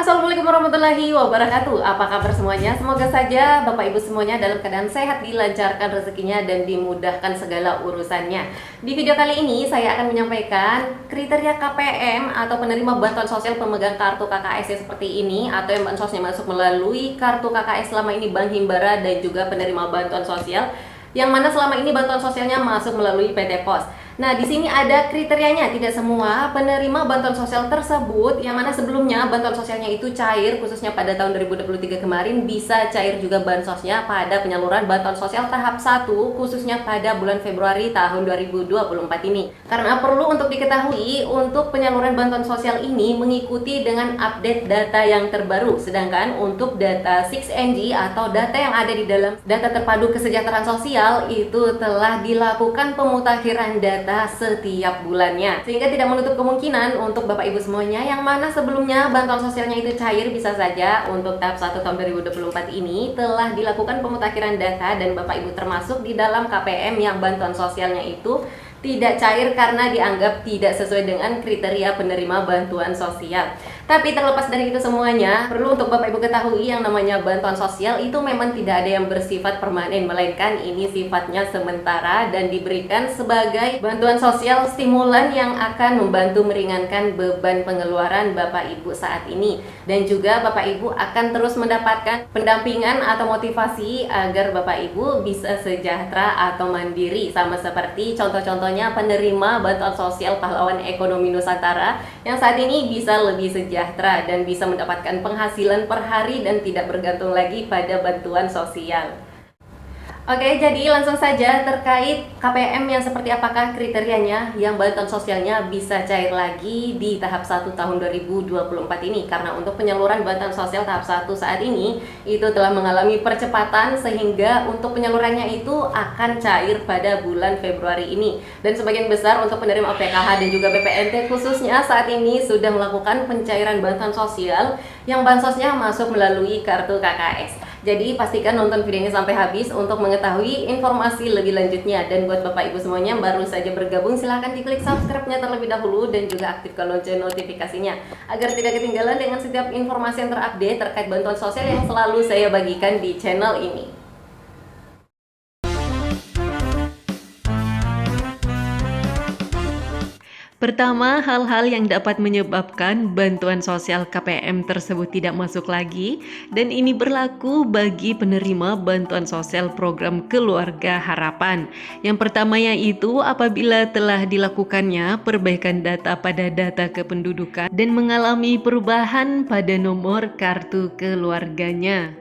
Assalamualaikum warahmatullahi wabarakatuh. Apa kabar semuanya? Semoga saja Bapak Ibu semuanya dalam keadaan sehat, dilancarkan rezekinya, dan dimudahkan segala urusannya. Di video kali ini saya akan menyampaikan kriteria KPM atau penerima bantuan sosial pemegang kartu KKS yang seperti ini, atau yang bansosnya masuk melalui kartu KKS selama ini Bank Himbara, dan juga penerima bantuan sosial yang mana selama ini bantuan sosialnya masuk melalui PT Pos. Nah, di sini ada kriterianya. Tidak semua penerima bantuan sosial tersebut yang mana sebelumnya bantuan sosialnya itu cair, khususnya pada tahun 2023 kemarin, bisa cair juga bansosnya pada penyaluran bantuan sosial tahap 1, khususnya pada bulan Februari tahun 2024 ini. Karena perlu untuk diketahui, untuk penyaluran bantuan sosial ini mengikuti dengan update data yang terbaru. Sedangkan untuk data 6NG atau data yang ada di dalam data terpadu kesejahteraan sosial itu telah dilakukan pemutakhiran data setiap bulannya, sehingga tidak menutup kemungkinan untuk Bapak Ibu semuanya yang mana sebelumnya bantuan sosialnya itu cair, bisa saja untuk tahap 1 tahun 2024 ini telah dilakukan pemutakhiran data dan Bapak Ibu termasuk di dalam KPM yang bantuan sosialnya itu tidak cair karena dianggap tidak sesuai dengan kriteria penerima bantuan sosial. Tapi terlepas dari itu semuanya, perlu untuk Bapak Ibu ketahui yang namanya bantuan sosial itu memang tidak ada yang bersifat permanen, melainkan ini sifatnya sementara dan diberikan sebagai bantuan sosial stimulan yang akan membantu meringankan beban pengeluaran Bapak Ibu saat ini. Dan juga Bapak Ibu akan terus mendapatkan pendampingan atau motivasi agar Bapak Ibu bisa sejahtera atau mandiri, sama seperti contoh-contohnya penerima bantuan sosial pahlawan ekonomi Nusantara yang saat ini bisa lebih sejahtera dan bisa mendapatkan penghasilan per hari dan tidak bergantung lagi pada bantuan sosial. Oke, jadi langsung saja terkait KPM yang seperti apakah kriterianya yang bantuan sosialnya bisa cair lagi di tahap 1 tahun 2024 ini. Karena untuk penyaluran bantuan sosial tahap 1 saat ini itu telah mengalami percepatan sehingga untuk penyalurannya itu akan cair pada bulan Februari ini. Dan sebagian besar untuk penerima PKH dan juga BPNT khususnya saat ini sudah melakukan pencairan bantuan sosial yang bansosnya masuk melalui kartu KKS. Jadi pastikan nonton videonya sampai habis untuk mengetahui informasi lebih lanjutnya. Dan buat Bapak Ibu semuanya yang baru saja bergabung, silahkan diklik subscribe-nya terlebih dahulu dan juga aktifkan lonceng notifikasinya agar tidak ketinggalan dengan setiap informasi yang terupdate terkait bantuan sosial yang selalu saya bagikan di channel ini. Pertama, hal-hal yang dapat menyebabkan bantuan sosial KPM tersebut tidak masuk lagi, dan ini berlaku bagi penerima bantuan sosial program Keluarga Harapan. Yang pertama yaitu apabila telah dilakukannya perbaikan data pada data kependudukan dan mengalami perubahan pada nomor kartu keluarganya.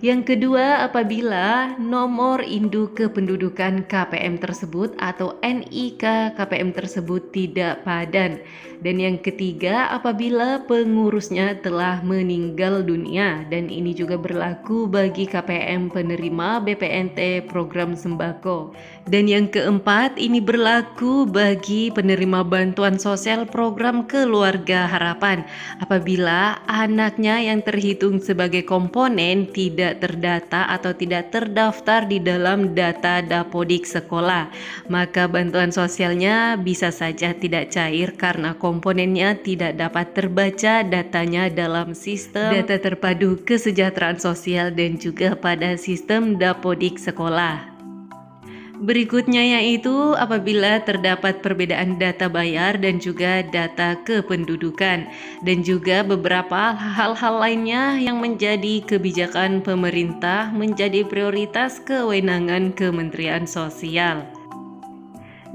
Yang kedua, apabila nomor induk kependudukan KPM tersebut atau NIK KPM tersebut tidak padan. Dan yang ketiga, apabila pengurusnya telah meninggal dunia, dan ini juga berlaku bagi KPM penerima BPNT program sembako. Dan yang keempat, ini berlaku bagi penerima bantuan sosial program Keluarga Harapan apabila anaknya yang terhitung sebagai komponen tidak terdata atau tidak terdaftar di dalam data Dapodik sekolah, maka bantuan sosialnya bisa saja tidak cair karena komponennya tidak dapat terbaca datanya dalam sistem data terpadu kesejahteraan sosial dan juga pada sistem Dapodik sekolah. Berikutnya yaitu apabila terdapat perbedaan data bayar dan juga data kependudukan, dan juga beberapa hal-hal lainnya yang menjadi kebijakan pemerintah menjadi prioritas kewenangan Kementerian Sosial.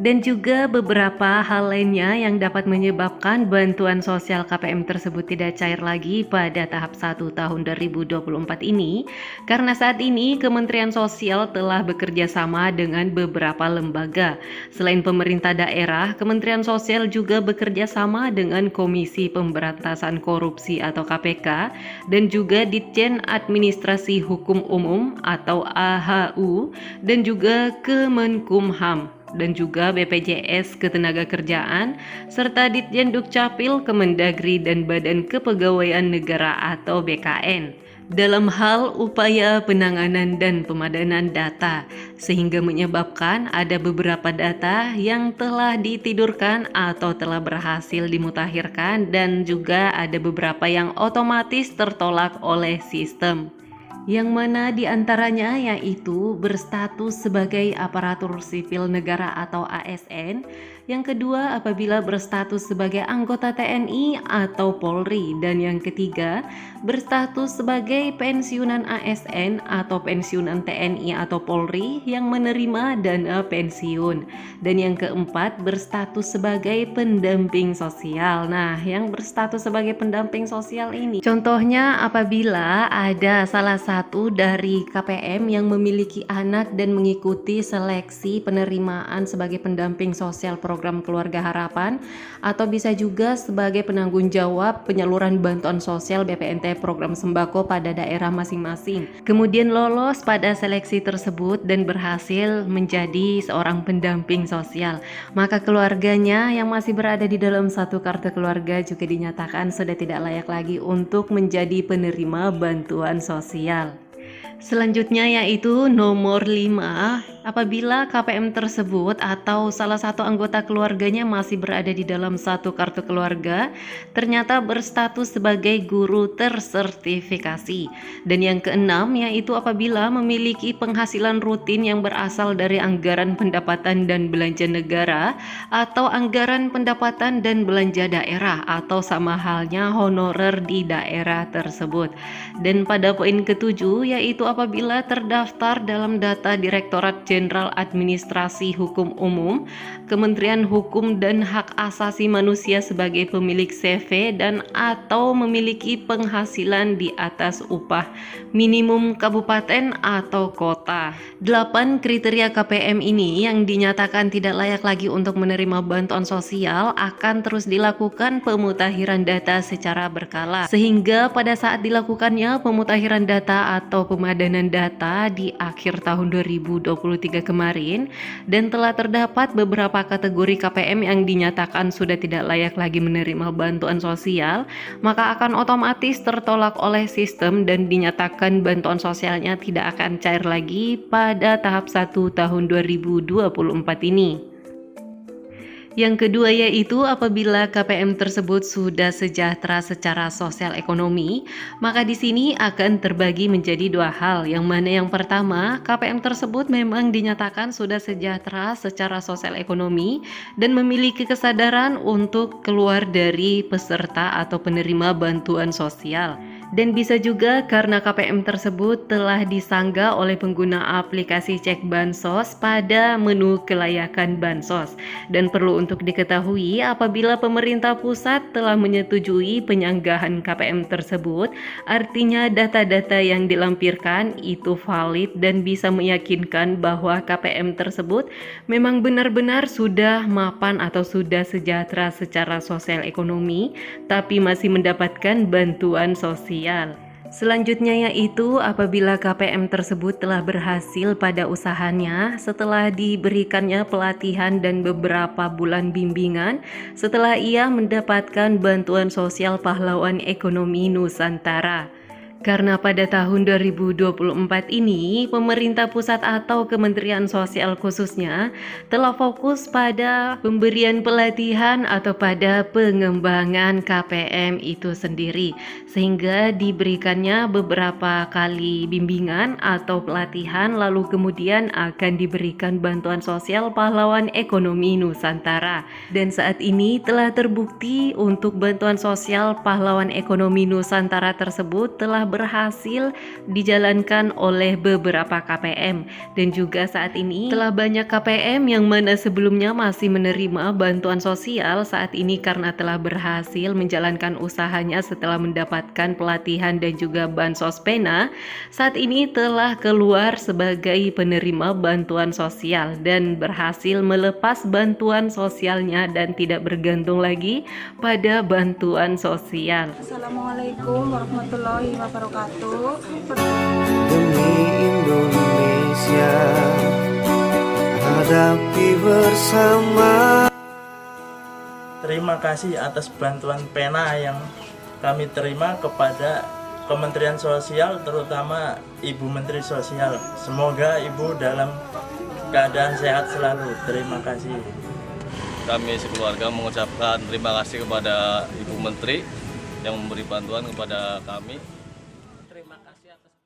Dan juga beberapa hal lainnya yang dapat menyebabkan bantuan sosial KPM tersebut tidak cair lagi pada tahap 1 tahun 2024 ini, karena saat ini Kementerian Sosial telah bekerja sama dengan beberapa lembaga. Selain pemerintah daerah, Kementerian Sosial juga bekerja sama dengan Komisi Pemberantasan Korupsi atau KPK dan juga Ditjen Administrasi Hukum Umum atau AHU dan juga Kemenkumham. dan juga BPJS Ketenagakerjaan, serta Ditjen Dukcapil Kemendagri dan Badan Kepegawaian Negara atau BKN dalam hal upaya penanganan dan pemadanan data, sehingga menyebabkan ada beberapa data yang telah ditidurkan atau telah berhasil dimutakhirkan, dan juga ada beberapa yang otomatis tertolak oleh sistem, yang mana diantaranya yaitu berstatus sebagai aparatur sipil negara atau ASN, yang kedua apabila berstatus sebagai anggota TNI atau Polri, dan yang ketiga berstatus sebagai pensiunan ASN atau pensiunan TNI atau Polri yang menerima dana pensiun, dan yang keempat berstatus sebagai pendamping sosial. Nah, yang berstatus sebagai pendamping sosial ini contohnya apabila ada salah satu dari KPM yang memiliki anak dan mengikuti seleksi penerimaan sebagai pendamping sosial program Keluarga Harapan, atau bisa juga sebagai penanggung jawab penyaluran bantuan sosial BPNT program sembako pada daerah masing-masing, kemudian lolos pada seleksi tersebut dan berhasil menjadi seorang pendamping sosial, maka keluarganya yang masih berada di dalam satu kartu keluarga juga dinyatakan sudah tidak layak lagi untuk menjadi penerima bantuan sosial. Selanjutnya yaitu nomor 5, apabila KPM tersebut atau salah satu anggota keluarganya masih berada di dalam satu kartu keluarga ternyata berstatus sebagai guru tersertifikasi. Dan yang keenam yaitu apabila memiliki penghasilan rutin yang berasal dari anggaran pendapatan dan belanja negara atau anggaran pendapatan dan belanja daerah, atau sama halnya honorer di daerah tersebut. Dan pada poin ketujuh yaitu apabila terdaftar dalam data Direktorat Jenderal Administrasi Hukum Umum, Kementerian Hukum dan Hak Asasi Manusia sebagai pemilik CV dan atau memiliki penghasilan di atas upah minimum kabupaten atau kota. 8 kriteria KPM ini yang dinyatakan tidak layak lagi untuk menerima bantuan sosial akan terus dilakukan pemutakhiran data secara berkala, sehingga pada saat dilakukannya pemutakhiran data atau pemadanan data di akhir tahun 2023 kemarin dan telah terdapat beberapa kategori KPM yang dinyatakan sudah tidak layak lagi menerima bantuan sosial, maka akan otomatis tertolak oleh sistem dan dinyatakan bantuan sosialnya tidak akan cair lagi pada tahap 1 tahun 2024 ini. Yang kedua yaitu apabila KPM tersebut sudah sejahtera secara sosial ekonomi, maka di sini akan terbagi menjadi dua hal. Yang mana yang pertama, KPM tersebut memang dinyatakan sudah sejahtera secara sosial ekonomi dan memiliki kesadaran untuk keluar dari peserta atau penerima bantuan sosial. Dan bisa juga karena KPM tersebut telah disanggah oleh pengguna aplikasi cek bansos pada menu kelayakan bansos. Dan perlu untuk diketahui apabila pemerintah pusat telah menyetujui penyanggahan KPM tersebut, artinya data-data yang dilampirkan itu valid dan bisa meyakinkan bahwa KPM tersebut memang benar-benar sudah mapan atau sudah sejahtera secara sosial ekonomi, tapi masih mendapatkan bantuan sosial. Selanjutnya yaitu apabila KPM tersebut telah berhasil pada usahanya setelah diberikannya pelatihan dan beberapa bulan bimbingan setelah ia mendapatkan bantuan sosial pahlawan ekonomi Nusantara. Karena pada tahun 2024 ini, pemerintah pusat atau Kementerian Sosial khususnya telah fokus pada pemberian pelatihan atau pada pengembangan KPM itu sendiri, sehingga diberikannya beberapa kali bimbingan atau pelatihan, lalu kemudian akan diberikan bantuan sosial pahlawan ekonomi Nusantara. Dan saat ini telah terbukti untuk bantuan sosial pahlawan ekonomi Nusantara tersebut telah berhasil dijalankan oleh beberapa KPM, dan juga saat ini telah banyak KPM yang mana sebelumnya masih menerima bantuan sosial saat ini karena telah berhasil menjalankan usahanya setelah mendapatkan pelatihan dan juga bansos pena, saat ini telah keluar sebagai penerima bantuan sosial dan berhasil melepas bantuan sosialnya dan tidak bergantung lagi pada bantuan sosial. Assalamualaikum warahmatullahi wabarakatuh. Demi Indonesia hadapi bersama. Terima kasih atas bantuan pena yang kami terima kepada Kementerian Sosial, terutama Ibu Menteri Sosial. Semoga Ibu dalam keadaan sehat selalu. Terima kasih. Kami sekeluarga mengucapkan terima kasih kepada Ibu Menteri yang memberi bantuan kepada kami. Terima kasih atas